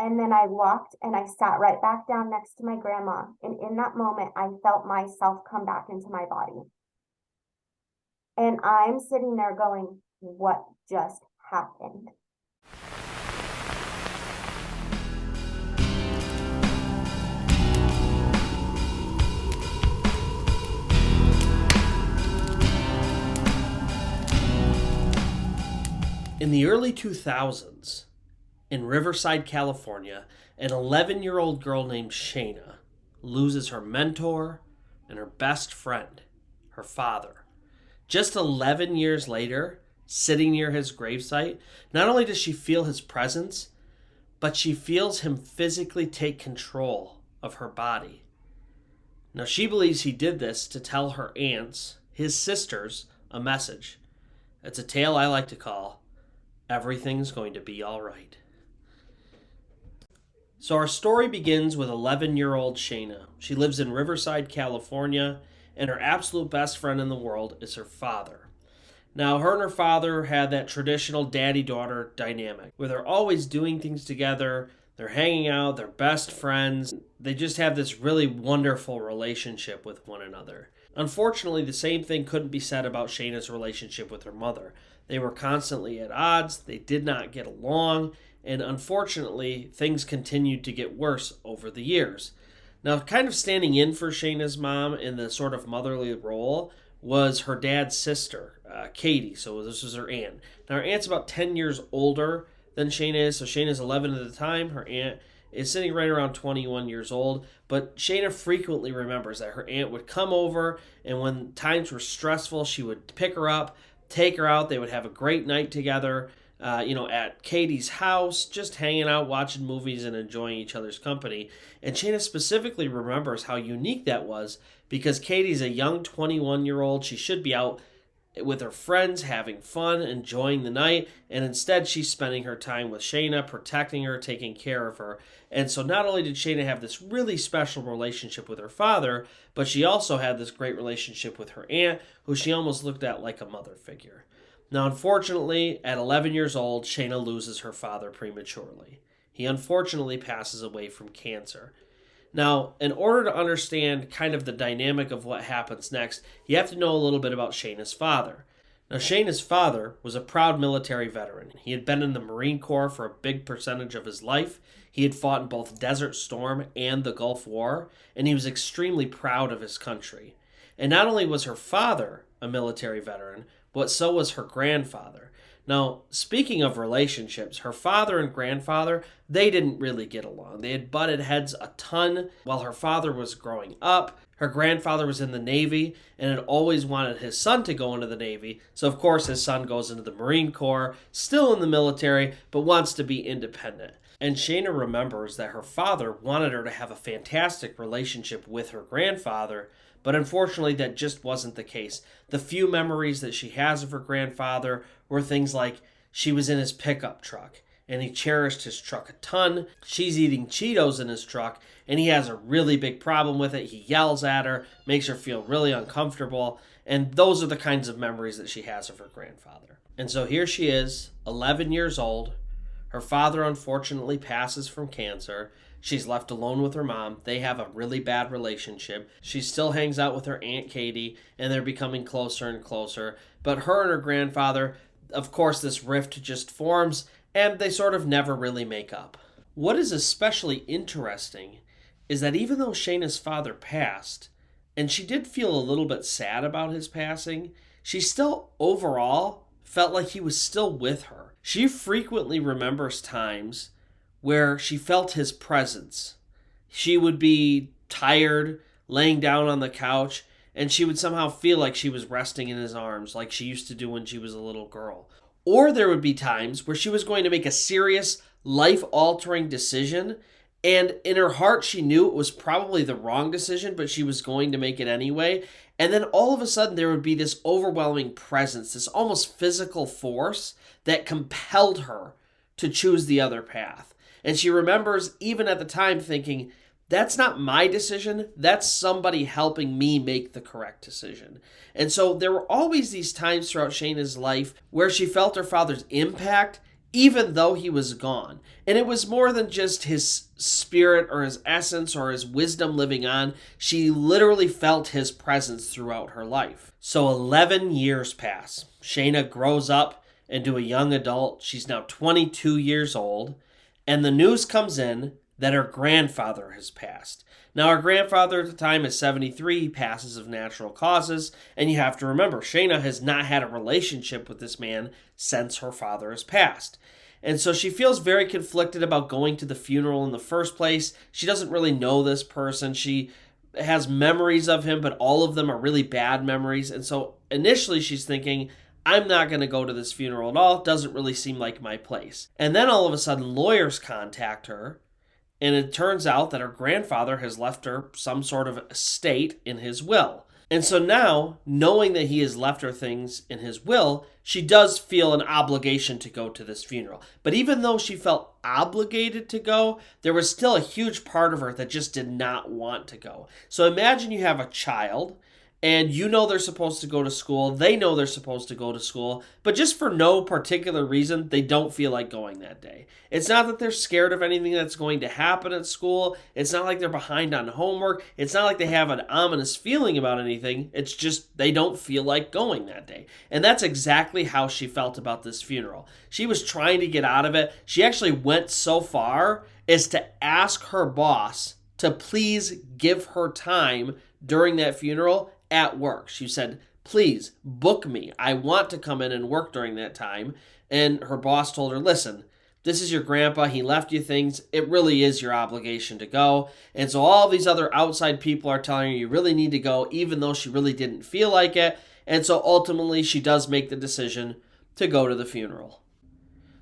And then I walked and I sat right back down next to my grandma. And in that moment, I felt myself come back into my body. And I'm sitting there going, what just happened? In the early 2000s, in Riverside, California, an 11-year-old girl named Shayna loses her mentor and her best friend, her father. Just 11 years later, sitting near his gravesite, not only does she feel his presence, but she feels him physically take control of her body. Now, she believes he did this to tell her aunts, his sisters, a message. It's a tale I like to call Everything's Going to Be Alright. So our story begins with 11-year-old Shayna. She lives in Riverside, California, and her absolute best friend in the world is her father. Now, her and her father had that traditional daddy-daughter dynamic, where they're always doing things together, they're hanging out, they're best friends. They just have this really wonderful relationship with one another. Unfortunately, the same thing couldn't be said about Shayna's relationship with her mother. They were constantly at odds, they did not get along, and unfortunately, things continued to get worse over the years. Now, kind of standing in for Shayna's mom in the sort of motherly role was her dad's sister, Katie. So this was her aunt. Now, her aunt's about 10 years older than Shayna is. So Shayna's 11 at the time. Her aunt is sitting right around 21 years old. But Shayna frequently remembers that her aunt would come over, and when times were stressful, she would pick her up, take her out. They would have a great night together. At Katie's house, just hanging out, watching movies, and enjoying each other's company. And Shayna specifically remembers how unique that was because Katie's a young 21-year-old. She should be out with her friends, having fun, enjoying the night, and instead she's spending her time with Shayna, protecting her, taking care of her. And so not only did Shayna have this really special relationship with her father, but she also had this great relationship with her aunt, who she almost looked at like a mother figure. Now, unfortunately, at 11 years old, Shayna loses her father prematurely. He unfortunately passes away from cancer. Now, in order to understand kind of the dynamic of what happens next, you have to know a little bit about Shayna's father. Now, Shayna's father was a proud military veteran. He had been in the Marine Corps for a big percentage of his life. He had fought in both Desert Storm and the Gulf War, and he was extremely proud of his country. And not only was her father a military veteran, but so was her grandfather. Now, speaking of relationships, her father and grandfather, they didn't really get along. They had butted heads a ton while her father was growing up. Her grandfather was in the Navy and had always wanted his son to go into the Navy. So, of course, his son goes into the Marine Corps, still in the military, but wants to be independent. And Shayna remembers that her father wanted her to have a fantastic relationship with her grandfather, but unfortunately, that just wasn't the case. The few memories that she has of her grandfather were things like she was in his pickup truck and he cherished his truck a ton. She's eating Cheetos in his truck and he has a really big problem with it. He yells at her, makes her feel really uncomfortable. And those are the kinds of memories that she has of her grandfather. And so here she is, 11 years old. Her father unfortunately passes from cancer. She's left alone with her mom. They have a really bad relationship. She still hangs out with her Aunt Katie, and they're becoming closer and closer. But her and her grandfather, of course, this rift just forms, and they sort of never really make up. What is especially interesting is that even though Shayna's father passed, and she did feel a little bit sad about his passing, she still overall felt like he was still with her. She frequently remembers times where she felt his presence. She would be tired, laying down on the couch, and she would somehow feel like she was resting in his arms, like she used to do when she was a little girl. Or there would be times where she was going to make a serious, life-altering decision, and in her heart she knew it was probably the wrong decision, but she was going to make it anyway. And then all of a sudden there would be this overwhelming presence, this almost physical force that compelled her to choose the other path. And she remembers even at the time thinking, that's not my decision, that's somebody helping me make the correct decision. And so there were always these times throughout Shayna's life where she felt her father's impact even though he was gone. And it was more than just his spirit or his essence or his wisdom living on. She literally felt his presence throughout her life. So 11 years pass. Shayna grows up into a young adult. She's now 22 years old. And the news comes in that her grandfather has passed. Now, her grandfather at the time is 73. He passes of natural causes. And you have to remember, Shayna has not had a relationship with this man since her father has passed. And so she feels very conflicted about going to the funeral in the first place. She doesn't really know this person. She has memories of him, but all of them are really bad memories. And so initially she's thinking, I'm not going to go to this funeral at all. It doesn't really seem like my place. And then all of a sudden, lawyers contact her. And it turns out that her grandfather has left her some sort of estate in his will. And so now, knowing that he has left her things in his will, she does feel an obligation to go to this funeral. But even though she felt obligated to go, there was still a huge part of her that just did not want to go. So imagine you have a child, and you know they're supposed to go to school, they know they're supposed to go to school, but just for no particular reason, they don't feel like going that day. It's not that they're scared of anything that's going to happen at school. It's not like they're behind on homework. It's not like they have an ominous feeling about anything. It's just they don't feel like going that day. And that's exactly how she felt about this funeral. She was trying to get out of it. She actually went so far as to ask her boss to please give her time during that funeral at work. She said, please book me. I want to come in and work during that time. And her boss told her, listen, this is your grandpa. He left you things. It really is your obligation to go. And so all these other outside people are telling her you really need to go, even though she really didn't feel like it. And so ultimately she does make the decision to go to the funeral.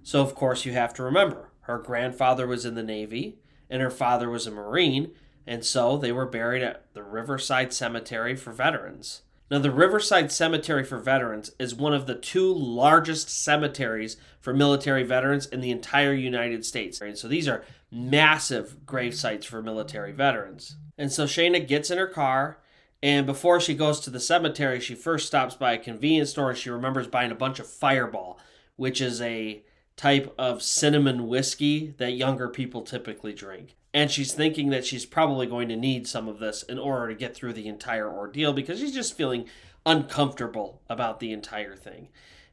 So of course you have to remember, her grandfather was in the Navy and her father was a Marine. And so they were buried at the Riverside Cemetery for Veterans. Now, the Riverside Cemetery for Veterans is one of the 2 largest cemeteries for military veterans in the entire United States. And so these are massive grave sites for military veterans. And so Shayna gets in her car, and before she goes to the cemetery, she first stops by a convenience store and she remembers buying a bunch of Fireball, which is a type of cinnamon whiskey that younger people typically drink. And she's thinking that she's probably going to need some of this in order to get through the entire ordeal because she's just feeling uncomfortable about the entire thing.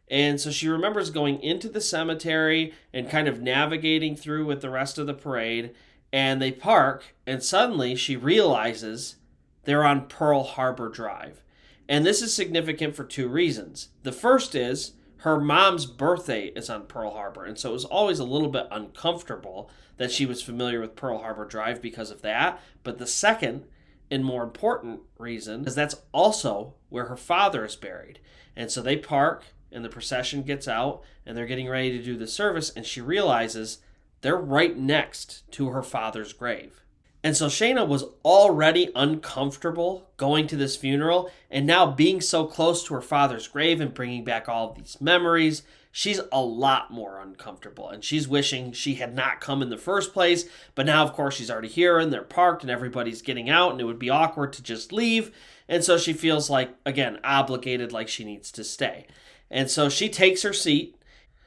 And so she remembers going into the cemetery and kind of navigating through with the rest of the parade. And they park, and suddenly she realizes they're on Pearl Harbor Drive. And this is significant for 2 reasons. The first is her mom's birthday is on Pearl Harbor, and so it was always a little bit uncomfortable that she was familiar with Pearl Harbor Drive because of that. But the second and more important reason is that's also where her father is buried. And so they park, and the procession gets out, and they're getting ready to do the service, and she realizes they're right next to her father's grave. And so Shayna was already uncomfortable going to this funeral, and now being so close to her father's grave and bringing back all of these memories, she's a lot more uncomfortable. And she's wishing she had not come in the first place, but now, of course, she's already here, and they're parked, and everybody's getting out, and it would be awkward to just leave. And so she feels like, again, obligated, like she needs to stay. And so she takes her seat.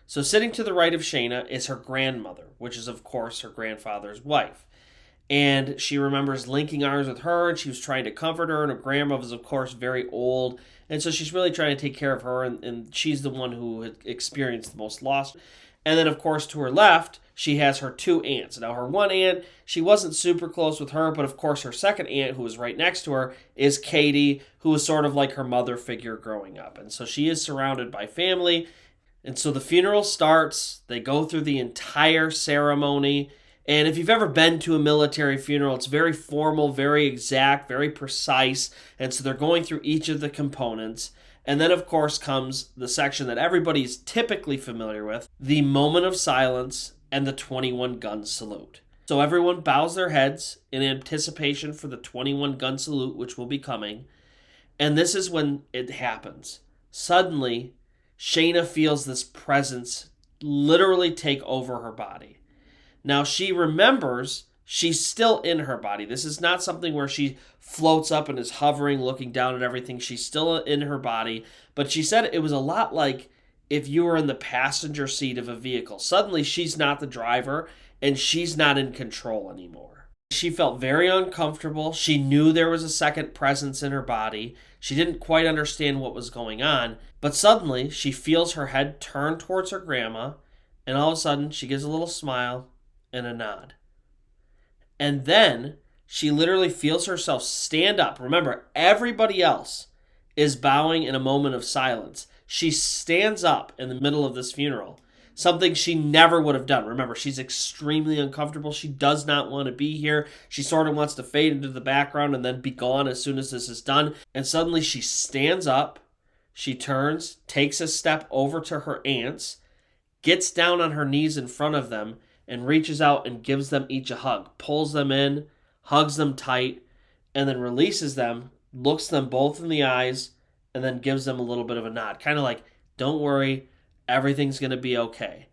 So sitting to the right of Shayna is her grandmother, which is, of course, her grandfather's wife. And she remembers linking arms with her, and she was trying to comfort her, and her grandma was, of course, very old. And so she's really trying to take care of her, and she's the one who had experienced the most loss. And then, of course, to her left, she has her 2 aunts. Now, her one aunt, she wasn't super close with her, but, of course, her second aunt, who was right next to her, is Katie, who was sort of like her mother figure growing up. And so she is surrounded by family. And so the funeral starts. They go through the entire ceremony. And if you've ever been to a military funeral, it's very formal, very exact, very precise. And so they're going through each of the components. And then, of course, comes the section that everybody's typically familiar with, the moment of silence and the 21 gun salute. So everyone bows their heads in anticipation for the 21 gun salute, which will be coming. And this is when it happens. Suddenly, Shayna feels this presence literally take over her body. Now, she remembers she's still in her body. This is not something where she floats up and is hovering, looking down at everything. She's still in her body. But she said it was a lot like if you were in the passenger seat of a vehicle. Suddenly, she's not the driver and she's not in control anymore. She felt very uncomfortable. She knew there was a second presence in her body. She didn't quite understand what was going on, but suddenly she feels her head turn towards her grandma, and all of a sudden she gives a little smile and a nod. And then she literally feels herself stand up. Remember, everybody else is bowing in a moment of silence. She stands up in the middle of this funeral, something she never would have done. Remember, she's extremely uncomfortable. She does not want to be here. She sort of wants to fade into the background and then be gone as soon as this is done. And suddenly she stands up, she turns, takes a step over to her aunts, gets down on her knees in front of them, and reaches out and gives them each a hug, pulls them in, hugs them tight, and then releases them, looks them both in the eyes, and then gives them a little bit of a nod. Kind of like, don't worry, everything's going to be okay.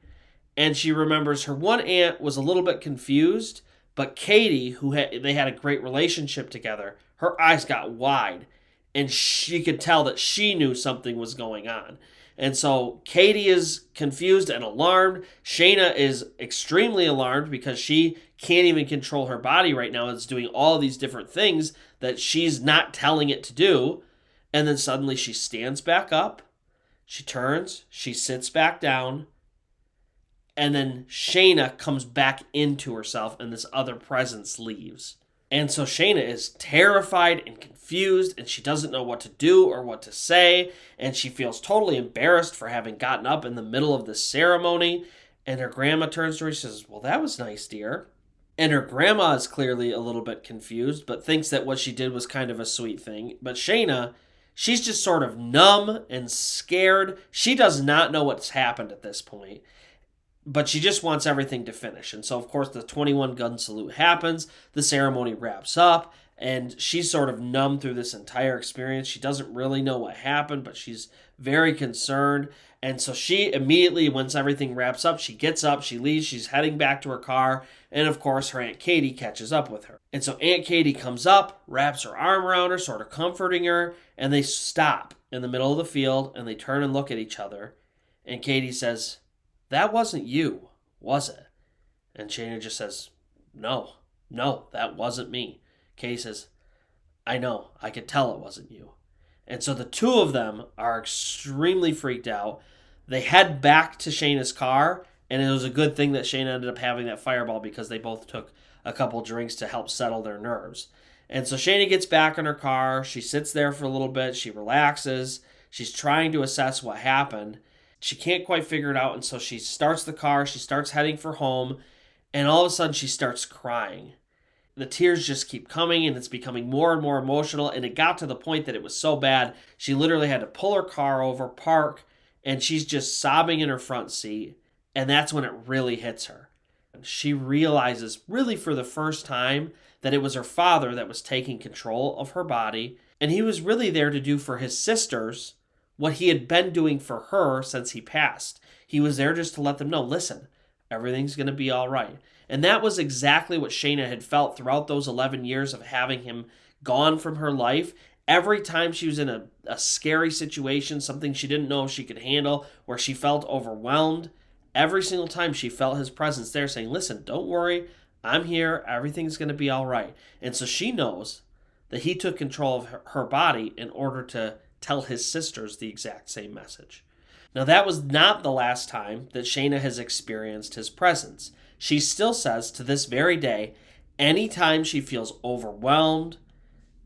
And she remembers her one aunt was a little bit confused, but Katie, they had a great relationship together, her eyes got wide, and she could tell that she knew something was going on. And so Katie is confused and alarmed. Shayna is extremely alarmed because she can't even control her body right now. It's doing all these different things that she's not telling it to do. And then suddenly she stands back up. She turns. She sits back down. And then Shayna comes back into herself and this other presence leaves. And so Shayna is terrified and confused, and she doesn't know what to do or what to say, and she feels totally embarrassed for having gotten up in the middle of this ceremony. And her grandma turns to her and says, well, that was nice, dear. And her grandma is clearly a little bit confused, but thinks that what she did was kind of a sweet thing. But Shayna, she's just sort of numb and scared. She does not know what's happened at this point. But she just wants everything to finish. And so, of course, the 21 gun salute happens. The ceremony wraps up. And she's sort of numb through this entire experience. She doesn't really know what happened, but she's very concerned. And so she immediately, once everything wraps up, she gets up, she leaves, she's heading back to her car. And, of course, her Aunt Katie catches up with her. And so Aunt Katie comes up, wraps her arm around her, sort of comforting her. And they stop in the middle of the field, and they turn and look at each other. And Katie says, that wasn't you, was it? And Shayna just says, no, that wasn't me. Katie says, I know, I could tell it wasn't you. And so the two of them are extremely freaked out. They head back to Shayna's car, and it was a good thing that Shayna ended up having that fireball because they both took a couple drinks to help settle their nerves. And so Shayna gets back in her car. She sits there for a little bit. She relaxes. She's trying to assess what happened. She can't quite figure it out, and so she starts the car, she starts heading for home, and all of a sudden she starts crying. The tears just keep coming, and it's becoming more and more emotional, and it got to the point that it was so bad, she literally had to pull her car over, park, and she's just sobbing in her front seat, and that's when it really hits her. She realizes, really for the first time, that it was her father that was taking control of her body, and he was really there to do for his sisters what he had been doing for her since he passed. He was there just to let them know, listen, everything's going to be all right. And that was exactly what Shayna had felt throughout those 11 years of having him gone from her life. Every time she was in a scary situation, something she didn't know if she could handle, where she felt overwhelmed, every single time she felt his presence there saying, listen, don't worry, I'm here, everything's going to be all right. And so she knows that he took control of her body in order to tell his sisters the exact same message. Now, that was not the last time that Shayna has experienced his presence. She still says to this very day, anytime she feels overwhelmed,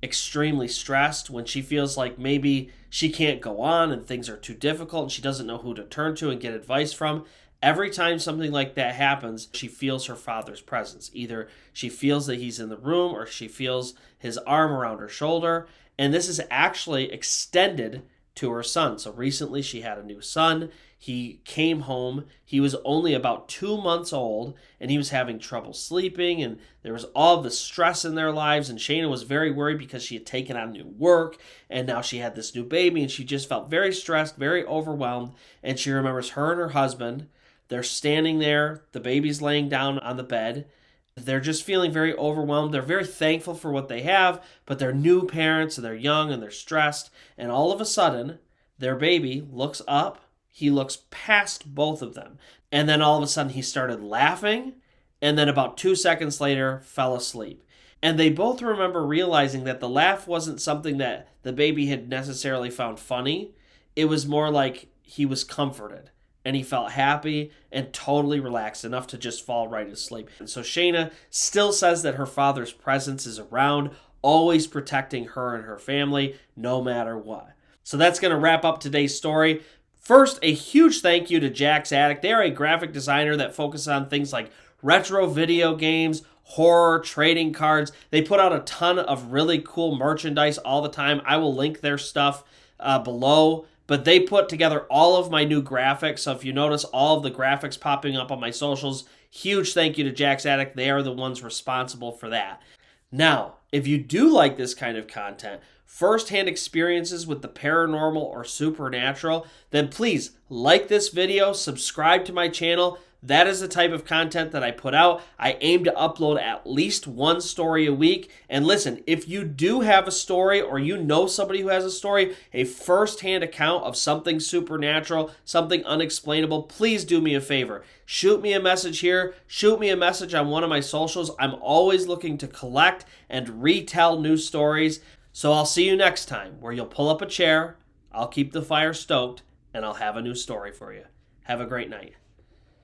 extremely stressed, when she feels like maybe she can't go on and things are too difficult and she doesn't know who to turn to and get advice from, every time something like that happens, she feels her father's presence. Either she feels that he's in the room or she feels his arm around her shoulder. And this is actually extended to her son. So recently she had a new son. He came home. He was only about 2 months old, and he was having trouble sleeping, and there was all the stress in their lives, and Shayna was very worried because she had taken on new work, and now she had this new baby, and she just felt very stressed, very overwhelmed. And she remembers her and her husband. They're standing there. The baby's laying down on the bed. They're just feeling very overwhelmed. They're very thankful for what they have, but they're new parents and they're young and they're stressed. And all of a sudden, their baby looks up. he looks past both of them. And then all of a sudden he started laughing, and then about 2 seconds later fell asleep. And they both remember realizing that the laugh wasn't something that the baby had necessarily found funny. It was more like he was comforted and he felt happy and totally relaxed enough to just fall right asleep. And so Shayna still says that her father's presence is around, always protecting her and her family no matter what. So that's going to wrap up today's story. First, a huge thank you to Jack's Attic. They are a graphic designer that focuses on things like retro video games, horror, trading cards. They put out a ton of really cool merchandise all the time. I will link their stuff below. But they put together all of my new graphics. So if you notice all of the graphics popping up on my socials, huge thank you to Jack's Attic. They are the ones responsible for that. Now, if you do like this kind of content, first-hand experiences with the paranormal or supernatural, then please like this video, subscribe to my channel. That is the type of content that I put out. I aim to upload at least one story a week. And listen, if you do have a story or you know somebody who has a story, a first-hand account of something supernatural, something unexplainable, please do me a favor. Shoot me a message here. Shoot me a message on one of my socials. I'm always looking to collect and retell new stories. So I'll see you next time where you'll pull up a chair, I'll keep the fire stoked, and I'll have a new story for you. Have a great night.